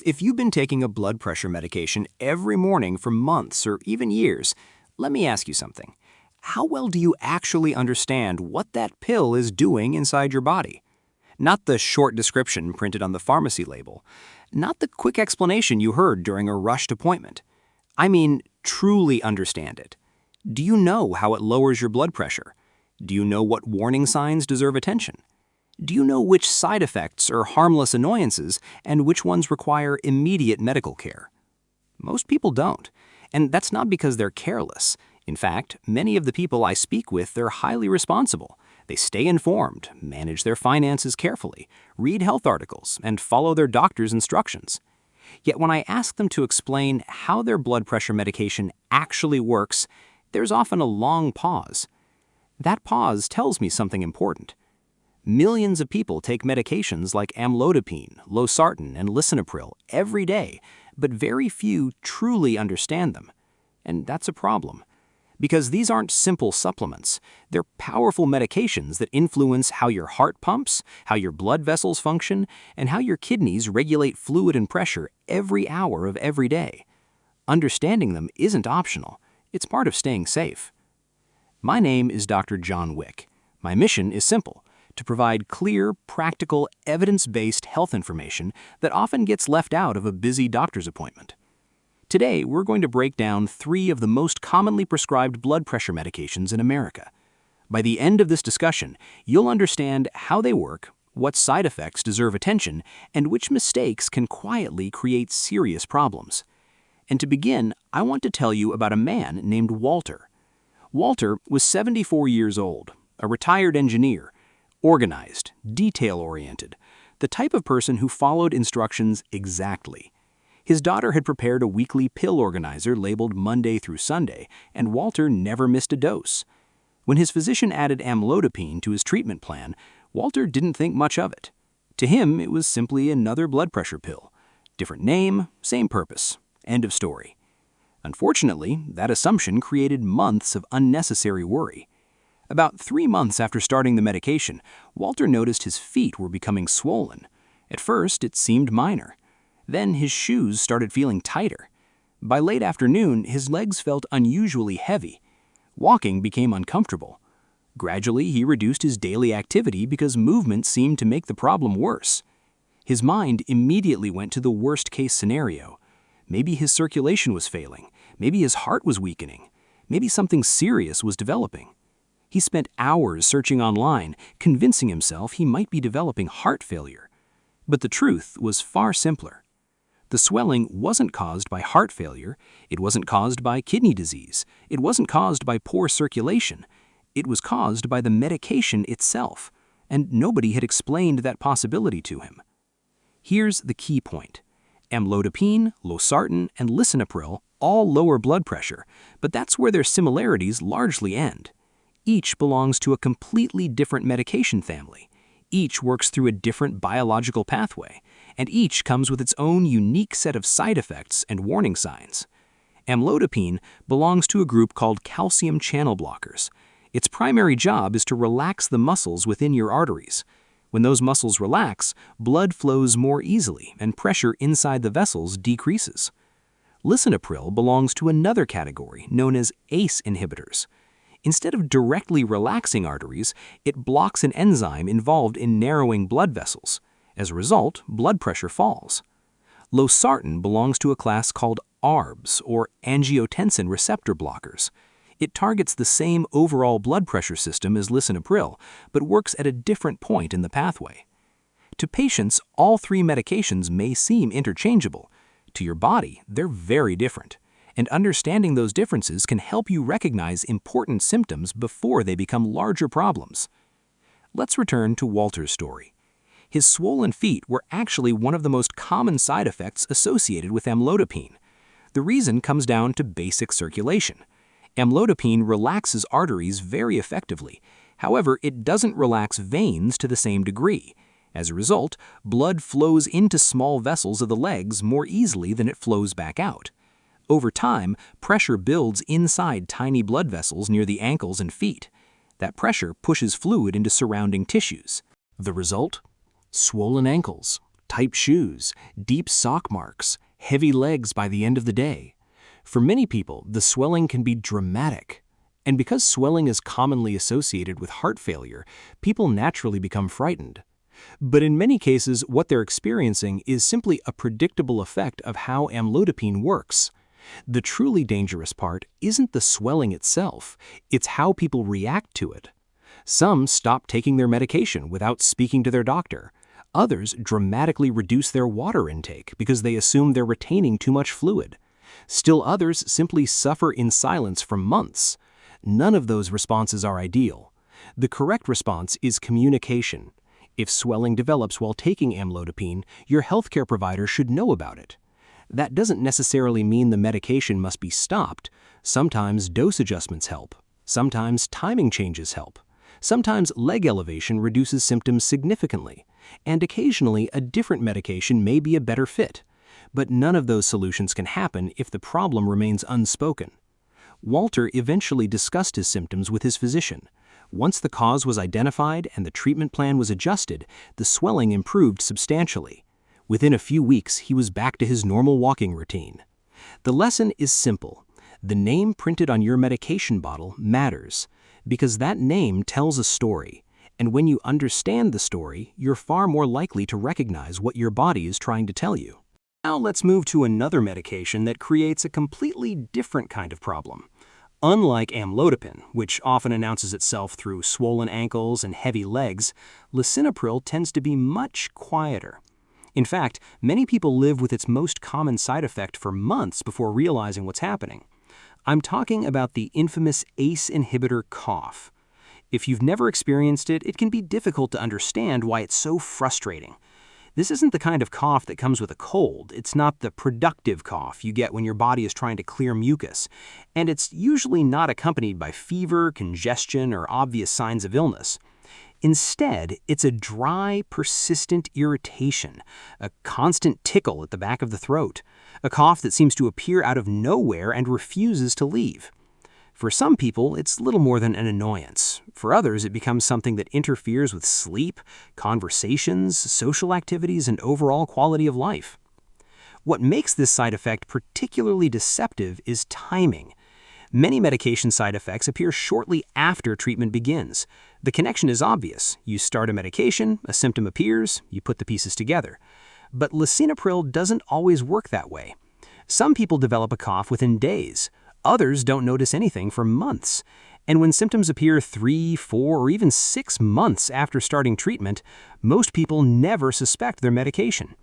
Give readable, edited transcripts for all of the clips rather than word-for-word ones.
If you've been taking a blood pressure medication every morning for months or even years, let me ask you something. How well do you actually understand what that pill is doing inside your body? Not the short description printed on the pharmacy label. Not the quick explanation you heard during a rushed appointment. I mean, truly understand it. Do you know how it lowers your blood pressure? Do you know what warning signs deserve attention? Do you know which side effects are harmless annoyances and which ones require immediate medical care? Most people don't, and that's not because they're careless. In fact, many of the people I speak with are highly responsible. They stay informed, manage their finances carefully, read health articles, and follow their doctor's instructions. Yet when I ask them to explain how their blood pressure medication actually works, there's often a long pause. That pause tells me something important. Millions of people take medications like Amlodipine, Losartan, and Lisinopril every day, but very few truly understand them. And that's a problem. Because these aren't simple supplements. They're powerful medications that influence how your heart pumps, how your blood vessels function, and how your kidneys regulate fluid and pressure every hour of every day. Understanding them isn't optional. It's part of staying safe. My name is Dr. John Wick. My mission is simple: to provide clear, practical, evidence-based health information that often gets left out of a busy doctor's appointment. Today, we're going to break down 3 of the most commonly prescribed blood pressure medications in America. By the end of this discussion, you'll understand how they work, what side effects deserve attention, and which mistakes can quietly create serious problems. And to begin, I want to tell you about a man named Walter. Walter was 74 years old, a retired engineer, organized, detail-oriented, the type of person who followed instructions exactly. His daughter had prepared a weekly pill organizer labeled Monday through Sunday, and Walter never missed a dose. When his physician added amlodipine to his treatment plan, Walter didn't think much of it. To him, it was simply another blood pressure pill. Different name, same purpose. End of story. Unfortunately, that assumption created months of unnecessary worry. About 3 months after starting the medication, Walter noticed his feet were becoming swollen. At first, it seemed minor. Then his shoes started feeling tighter. By late afternoon, his legs felt unusually heavy. Walking became uncomfortable. Gradually, he reduced his daily activity because movement seemed to make the problem worse. His mind immediately went to the worst-case scenario. Maybe his circulation was failing. Maybe his heart was weakening. Maybe something serious was developing. He spent hours searching online, convincing himself he might be developing heart failure. But the truth was far simpler. The swelling wasn't caused by heart failure. It wasn't caused by kidney disease. It wasn't caused by poor circulation. It was caused by the medication itself, and nobody had explained that possibility to him. Here's the key point. Amlodipine, Losartan, and Lisinopril all lower blood pressure, but that's where their similarities largely end. Each belongs to a completely different medication family. Each works through a different biological pathway, and each comes with its own unique set of side effects and warning signs. Amlodipine belongs to a group called calcium channel blockers. Its primary job is to relax the muscles within your arteries. When those muscles relax, blood flows more easily and pressure inside the vessels decreases. Lisinopril belongs to another category known as ACE inhibitors. Instead of directly relaxing arteries, it blocks an enzyme involved in narrowing blood vessels. As a result, blood pressure falls. Losartan belongs to a class called ARBs, or angiotensin receptor blockers. It targets the same overall blood pressure system as Lisinopril, but works at a different point in the pathway. To patients, all 3 medications may seem interchangeable. To your body, they're very different. And understanding those differences can help you recognize important symptoms before they become larger problems. Let's return to Walter's story. His swollen feet were actually one of the most common side effects associated with amlodipine. The reason comes down to basic circulation. Amlodipine relaxes arteries very effectively. However, it doesn't relax veins to the same degree. As a result, blood flows into small vessels of the legs more easily than it flows back out. Over time, pressure builds inside tiny blood vessels near the ankles and feet. That pressure pushes fluid into surrounding tissues. The result? Swollen ankles, tight shoes, deep sock marks, heavy legs by the end of the day. For many people, the swelling can be dramatic. And because swelling is commonly associated with heart failure, people naturally become frightened. But in many cases, what they're experiencing is simply a predictable effect of how amlodipine works. The truly dangerous part isn't the swelling itself, it's how people react to it. Some stop taking their medication without speaking to their doctor. Others dramatically reduce their water intake because they assume they're retaining too much fluid. Still others simply suffer in silence for months. None of those responses are ideal. The correct response is communication. If swelling develops while taking amlodipine, your healthcare provider should know about it. That doesn't necessarily mean the medication must be stopped. Sometimes dose adjustments help. Sometimes timing changes help. Sometimes leg elevation reduces symptoms significantly. And occasionally, a different medication may be a better fit. But none of those solutions can happen if the problem remains unspoken. Walter eventually discussed his symptoms with his physician. Once the cause was identified and the treatment plan was adjusted, the swelling improved substantially. Within a few weeks, he was back to his normal walking routine. The lesson is simple. The name printed on your medication bottle matters, because that name tells a story. And when you understand the story, you're far more likely to recognize what your body is trying to tell you. Now let's move to another medication that creates a completely different kind of problem. Unlike amlodipine, which often announces itself through swollen ankles and heavy legs, lisinopril tends to be much quieter. In fact, many people live with its most common side effect for months before realizing what's happening. I'm talking about the infamous ACE inhibitor cough. If you've never experienced it, it can be difficult to understand why it's so frustrating. This isn't the kind of cough that comes with a cold. It's not the productive cough you get when your body is trying to clear mucus. And it's usually not accompanied by fever, congestion, or obvious signs of illness. Instead, it's a dry, persistent irritation, a constant tickle at the back of the throat, a cough that seems to appear out of nowhere and refuses to leave. For some people, it's little more than an annoyance. For others, it becomes something that interferes with sleep, conversations, social activities, and overall quality of life. What makes this side effect particularly deceptive is timing. Many medication side effects appear shortly after treatment begins. The connection is obvious. You start a medication, a symptom appears, you put the pieces together. But lisinopril doesn't always work that way. Some people develop a cough within days. Others don't notice anything for months. And when symptoms appear 3, 4, or even 6 months after starting treatment, most people never suspect their medication.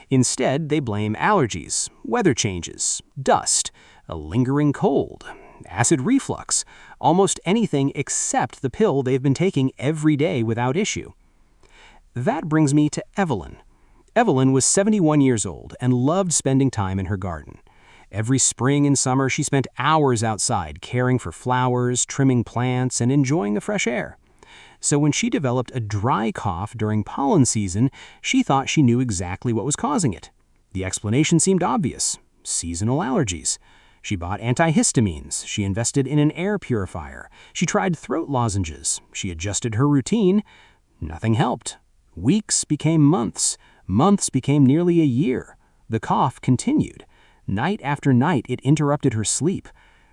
Instead, they blame allergies, weather changes, dust, a lingering cold, acid reflux, almost anything except the pill they've been taking every day without issue. That brings me to Evelyn. Evelyn was 71 years old and loved spending time in her garden. Every spring and summer, she spent hours outside caring for flowers, trimming plants, and enjoying the fresh air. So when she developed a dry cough during pollen season, she thought she knew exactly what was causing it. The explanation seemed obvious: seasonal allergies. She bought antihistamines. She invested in an air purifier. She tried throat lozenges. She adjusted her routine. Nothing helped. Weeks became months. Months became nearly a year. The cough continued. Night after night, it interrupted her sleep.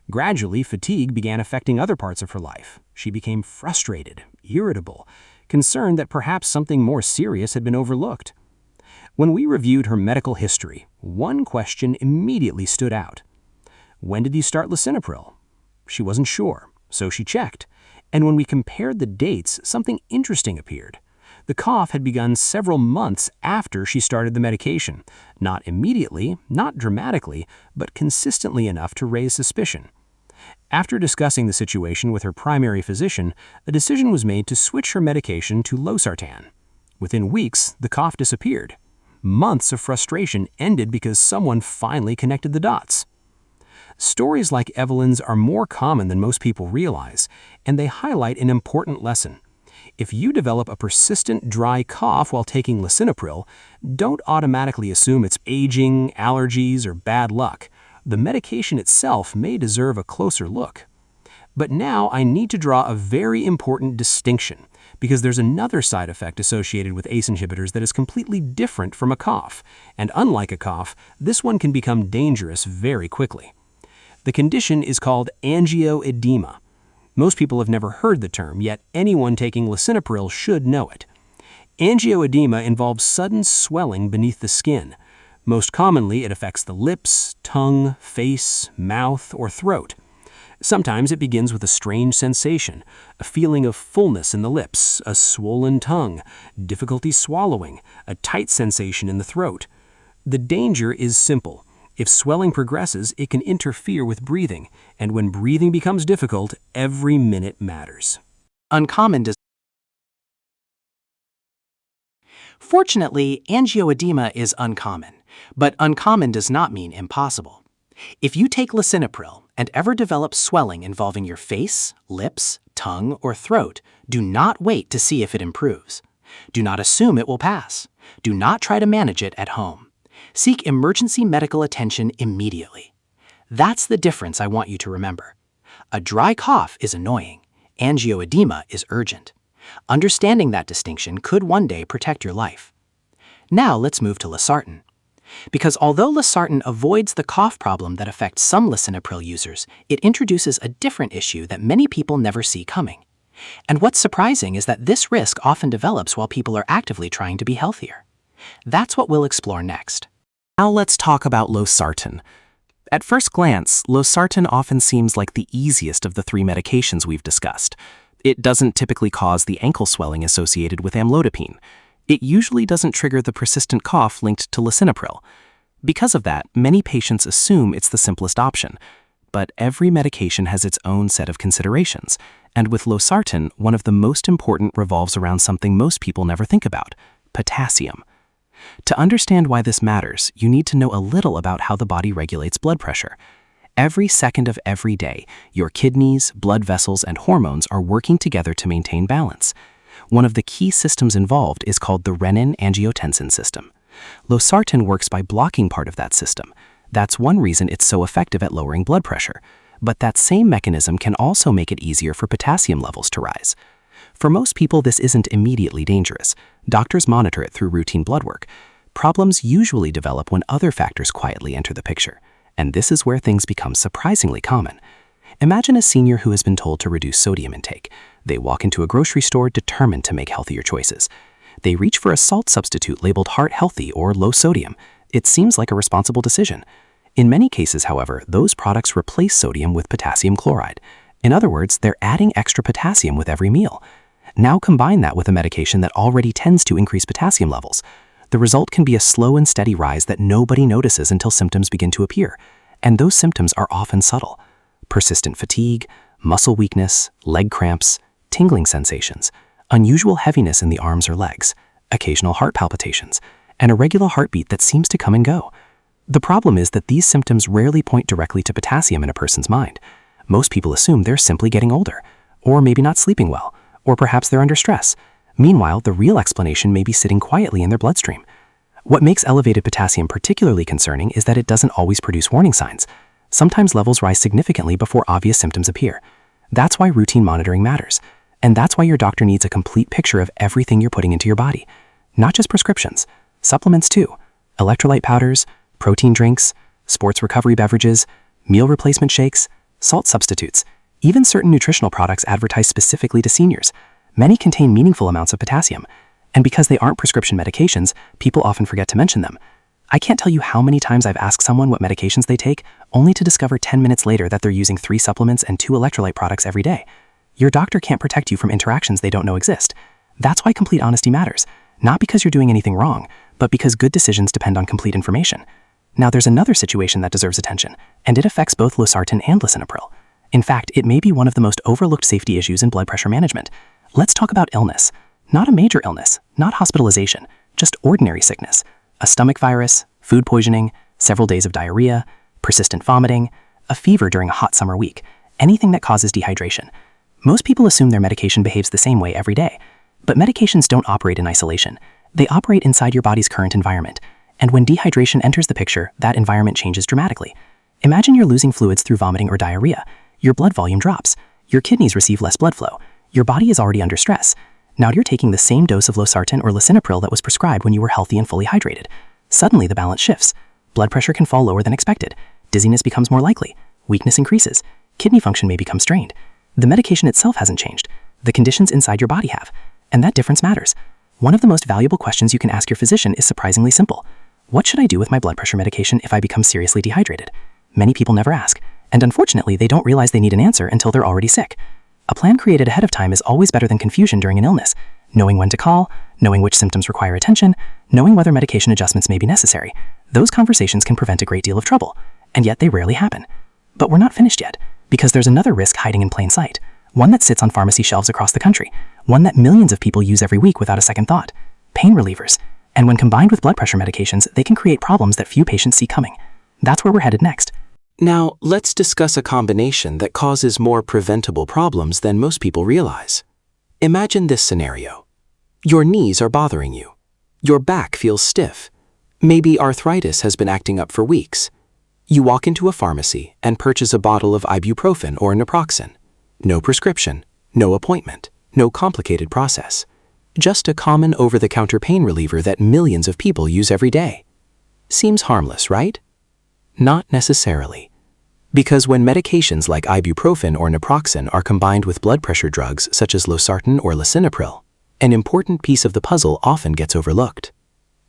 Gradually, fatigue began affecting other parts of her life. She became frustrated, irritable, concerned that perhaps something more serious had been overlooked. When we reviewed her medical history, one question immediately stood out. When did you start lisinopril? She wasn't sure, so she checked. And when we compared the dates, something interesting appeared. The cough had begun several months after she started the medication, not immediately, not dramatically, but consistently enough to raise suspicion. After discussing the situation with her primary physician, a decision was made to switch her medication to Losartan. Within weeks, the cough disappeared. Months of frustration ended because someone finally connected the dots. Stories like Evelyn's are more common than most people realize, and they highlight an important lesson. If you develop a persistent dry cough while taking lisinopril, don't automatically assume it's aging, allergies, or bad luck. The medication itself may deserve a closer look. But now I need to draw a very important distinction, because there's another side effect associated with ACE inhibitors that is completely different from a cough, and unlike a cough, this one can become dangerous very quickly. The condition is called angioedema. Most people have never heard the term, yet anyone taking lisinopril should know it. Angioedema involves sudden swelling beneath the skin. Most commonly, it affects the lips, tongue, face, mouth, or throat. Sometimes it begins with a strange sensation, a feeling of fullness in the lips, a swollen tongue, difficulty swallowing, a tight sensation in the throat. The danger is simple. If swelling progresses, it can interfere with breathing, and when breathing becomes difficult, every minute matters. Fortunately, angioedema is uncommon, but uncommon does not mean impossible. If you take lisinopril and ever develop swelling involving your face, lips, tongue, or throat, do not wait to see if it improves. Do not assume it will pass. Do not try to manage it at home. Seek emergency medical attention immediately. That's the difference I want you to remember. A dry cough is annoying. Angioedema is urgent. Understanding that distinction could one day protect your life. Now let's move to Losartan. Because although Losartan avoids the cough problem that affects some lisinopril users, it introduces a different issue that many people never see coming. And what's surprising is that this risk often develops while people are actively trying to be healthier. That's what we'll explore next. Now let's talk about Losartan. At first glance, Losartan often seems like the easiest of the three medications we've discussed. It doesn't typically cause the ankle swelling associated with amlodipine. It usually doesn't trigger the persistent cough linked to lisinopril. Because of that, many patients assume it's the simplest option. But every medication has its own set of considerations, and with Losartan, one of the most important revolves around something most people never think about: potassium. To understand why this matters, you need to know a little about how the body regulates blood pressure. Every second of every day, your kidneys, blood vessels, and hormones are working together to maintain balance. One of the key systems involved is called the renin-angiotensin system. Losartan works by blocking part of that system. That's one reason it's so effective at lowering blood pressure. But that same mechanism can also make it easier for potassium levels to rise. For most people, this isn't immediately dangerous. Doctors monitor it through routine blood work. Problems usually develop when other factors quietly enter the picture. And this is where things become surprisingly common. Imagine a senior who has been told to reduce sodium intake. They walk into a grocery store determined to make healthier choices. They reach for a salt substitute labeled heart healthy or low sodium. It seems like a responsible decision. In many cases, however, those products replace sodium with potassium chloride. In other words, they're adding extra potassium with every meal. Now combine that with a medication that already tends to increase potassium levels. The result can be a slow and steady rise that nobody notices until symptoms begin to appear. And those symptoms are often subtle. Persistent fatigue, muscle weakness, leg cramps, tingling sensations, unusual heaviness in the arms or legs, occasional heart palpitations, and a regular heartbeat that seems to come and go. The problem is that these symptoms rarely point directly to potassium in a person's mind. Most people assume they're simply getting older, or maybe not sleeping well, or perhaps they're under stress. Meanwhile, the real explanation may be sitting quietly in their bloodstream. What makes elevated potassium particularly concerning is that it doesn't always produce warning signs. Sometimes levels rise significantly before obvious symptoms appear. That's why routine monitoring matters. And that's why your doctor needs a complete picture of everything you're putting into your body. Not just prescriptions, supplements too. Electrolyte powders, protein drinks, sports recovery beverages, meal replacement shakes, salt substitutes, even certain nutritional products advertised specifically to seniors. Many contain meaningful amounts of potassium. And because they aren't prescription medications, people often forget to mention them. I can't tell you how many times I've asked someone what medications they take, only to discover 10 minutes later that they're using 3 supplements and 2 electrolyte products every day. Your doctor can't protect you from interactions they don't know exist. That's why complete honesty matters, not because you're doing anything wrong, but because good decisions depend on complete information. Now there's another situation that deserves attention, and it affects both Losartan and lisinopril. In fact, it may be one of the most overlooked safety issues in blood pressure management. Let's talk about illness. Not a major illness, not hospitalization, just ordinary sickness. A stomach virus, food poisoning, several days of diarrhea, persistent vomiting, a fever during a hot summer week, anything that causes dehydration. Most people assume their medication behaves the same way every day. But medications don't operate in isolation. They operate inside your body's current environment. And when dehydration enters the picture, that environment changes dramatically. Imagine you're losing fluids through vomiting or diarrhea. Your blood volume drops. Your kidneys receive less blood flow. Your body is already under stress. Now you're taking the same dose of Losartan or Lisinopril that was prescribed when you were healthy and fully hydrated. Suddenly the balance shifts. Blood pressure can fall lower than expected. Dizziness becomes more likely. Weakness increases. Kidney function may become strained. The medication itself hasn't changed. The conditions inside your body have. And that difference matters. One of the most valuable questions you can ask your physician is surprisingly simple. What should I do with my blood pressure medication if I become seriously dehydrated? Many people never ask, and unfortunately they don't realize they need an answer until they're already sick. A plan created ahead of time is always better than confusion during an illness. Knowing when to call, knowing which symptoms require attention, knowing whether medication adjustments may be necessary, those conversations can prevent a great deal of trouble, and yet they rarely happen. But we're not finished yet, because there's another risk hiding in plain sight, one that sits on pharmacy shelves across the country, one that millions of people use every week without a second thought: pain relievers. And when combined with blood pressure medications, they can create problems that few patients see coming. That's where we're headed next. Now, let's discuss a combination that causes more preventable problems than most people realize. Imagine this scenario. Your knees are bothering you. Your back feels stiff. Maybe arthritis has been acting up for weeks. You walk into a pharmacy and purchase a bottle of ibuprofen or naproxen. No prescription, no appointment, no complicated process. Just a common over-the-counter pain reliever that millions of people use every day. Seems harmless, right? Not necessarily. Because when medications like ibuprofen or naproxen are combined with blood pressure drugs such as Losartan or Lisinopril, an important piece of the puzzle often gets overlooked: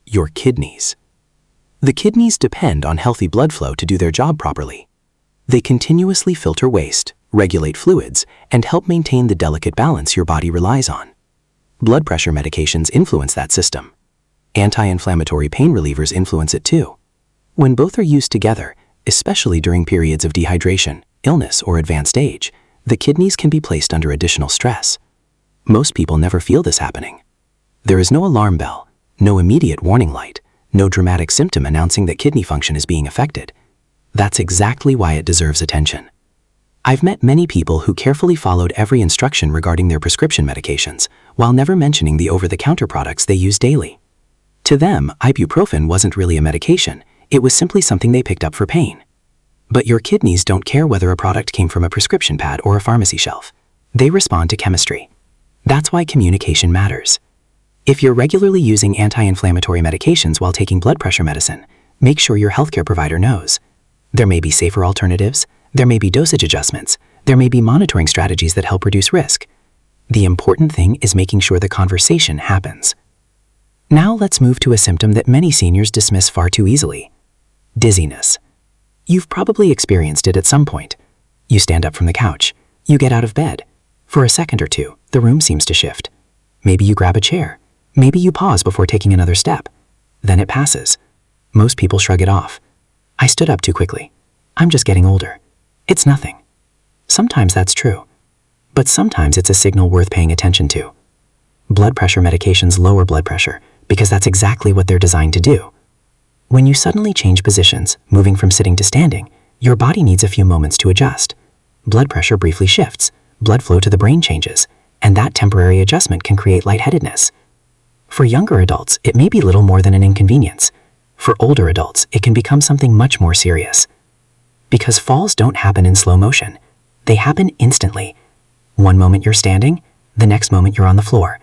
your kidneys. The kidneys depend on healthy blood flow to do their job properly. They continuously filter waste, regulate fluids, and help maintain the delicate balance your body relies on. Blood pressure medications influence that system. Anti-inflammatory pain relievers influence it too. When both are used together, especially during periods of dehydration, illness, or advanced age, the kidneys can be placed under additional stress. Most people never feel this happening. There is no alarm bell, no immediate warning light, no dramatic symptom announcing that kidney function is being affected. That's exactly why it deserves attention. I've met many people who carefully followed every instruction regarding their prescription medications, while never mentioning the over-the-counter products they use daily. To them, ibuprofen wasn't really a medication, it was simply something they picked up for pain. But your kidneys don't care whether a product came from a prescription pad or a pharmacy shelf. They respond to chemistry. That's why communication matters. If you're regularly using anti-inflammatory medications while taking blood pressure medicine, make sure your healthcare provider knows. There may be safer alternatives, there may be dosage adjustments, there may be monitoring strategies that help reduce risk. The important thing is making sure the conversation happens. Now let's move to a symptom that many seniors dismiss far too easily: dizziness. You've probably experienced it at some point. You stand up from the couch, you get out of bed. For a second or two, the room seems to shift. Maybe you grab a chair, maybe you pause before taking another step. Then it passes. Most people shrug it off. I stood up too quickly. I'm just getting older. It's nothing. Sometimes that's true, but sometimes it's a signal worth paying attention to. Blood pressure medications lower blood pressure because that's exactly what they're designed to do. When you suddenly change positions, moving from sitting to standing, your body needs a few moments to adjust. Blood pressure briefly shifts, blood flow to the brain changes, and that temporary adjustment can create lightheadedness. For younger adults, it may be little more than an inconvenience. For older adults, it can become something much more serious. Because falls don't happen in slow motion. They happen instantly. One moment you're standing, the next moment you're on the floor.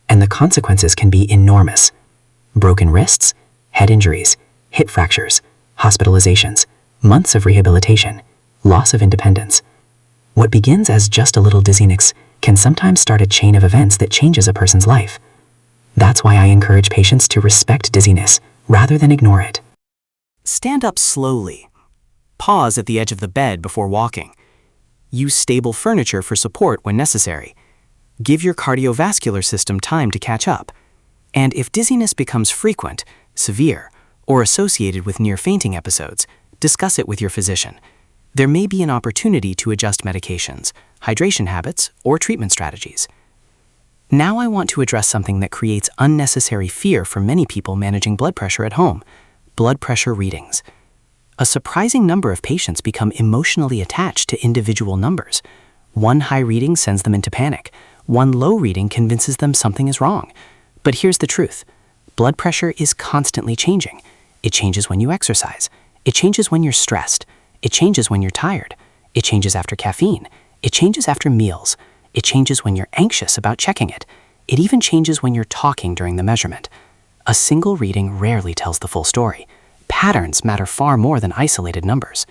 And the consequences can be enormous. Broken wrists, head injuries, hip fractures, hospitalizations, months of rehabilitation, loss of independence. What begins as just a little dizziness can sometimes start a chain of events that changes a person's life. That's why I encourage patients to respect dizziness rather than ignore it. Stand up slowly. Pause at the edge of the bed before walking. Use stable furniture for support when necessary. Give your cardiovascular system time to catch up. And if dizziness becomes frequent, severe, or associated with near fainting episodes, discuss it with your physician. There may be an opportunity to adjust medications, hydration habits, or treatment strategies. Now I want to address something that creates unnecessary fear for many people managing blood pressure at home: blood pressure readings. A surprising number of patients become emotionally attached to individual numbers. One high reading sends them into panic. One low reading convinces them something is wrong. But here's the truth. Blood pressure is constantly changing. It changes when you exercise. It changes when you're stressed. It changes when you're tired. It changes after caffeine. It changes after meals. It changes when you're anxious about checking it. It even changes when you're talking during the measurement. A single reading rarely tells the full story. Patterns matter far more than isolated numbers.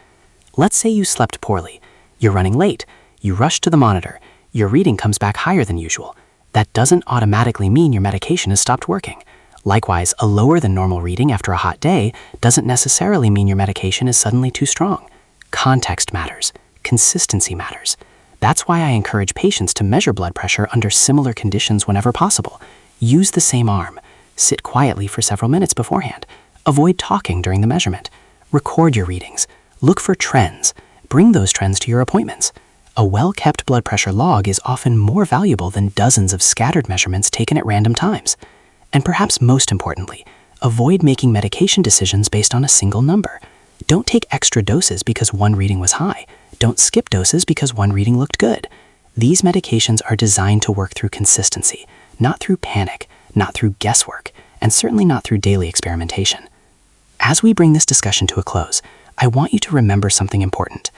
Let's say you slept poorly. You're running late. You rush to the monitor. Your reading comes back higher than usual. That doesn't automatically mean your medication has stopped working. Likewise, a lower than normal reading after a hot day doesn't necessarily mean your medication is suddenly too strong. Context matters. Consistency matters. That's why I encourage patients to measure blood pressure under similar conditions whenever possible. Use the same arm. Sit quietly for several minutes beforehand. Avoid talking during the measurement. Record your readings. Look for trends. Bring those trends to your appointments. A well-kept blood pressure log is often more valuable than dozens of scattered measurements taken at random times. And perhaps most importantly, avoid making medication decisions based on a single number. Don't take extra doses because one reading was high. Don't skip doses because one reading looked good. These medications are designed to work through consistency, not through panic, not through guesswork, and certainly not through daily experimentation. As we bring this discussion to a close, I want you to remember something important.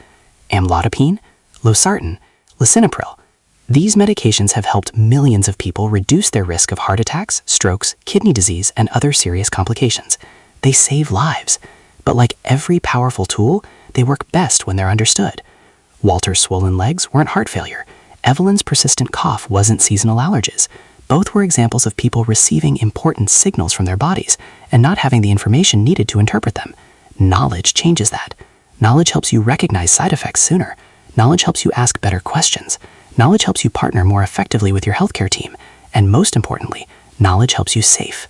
Amlodipine, Losartan, Lisinopril. These medications have helped millions of people reduce their risk of heart attacks, strokes, kidney disease, and other serious complications. They save lives. But like every powerful tool, they work best when they're understood. Walter's swollen legs weren't heart failure. Evelyn's persistent cough wasn't seasonal allergies. Both were examples of people receiving important signals from their bodies and not having the information needed to interpret them. Knowledge changes that. Knowledge helps you recognize side effects sooner. Knowledge helps you ask better questions. Knowledge helps you partner more effectively with your healthcare team. And most importantly, knowledge helps you safe.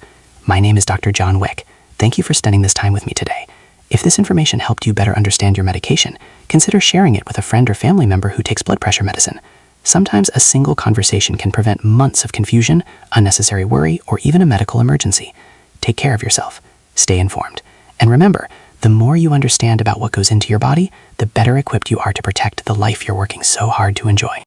My name is Dr. John Wick. Thank you for spending this time with me today. If this information helped you better understand your medication, consider sharing it with a friend or family member who takes blood pressure medicine. Sometimes a single conversation can prevent months of confusion, unnecessary worry, or even a medical emergency. Take care of yourself. Stay informed. And remember, the more you understand about what goes into your body, the better equipped you are to protect the life you're working so hard to enjoy.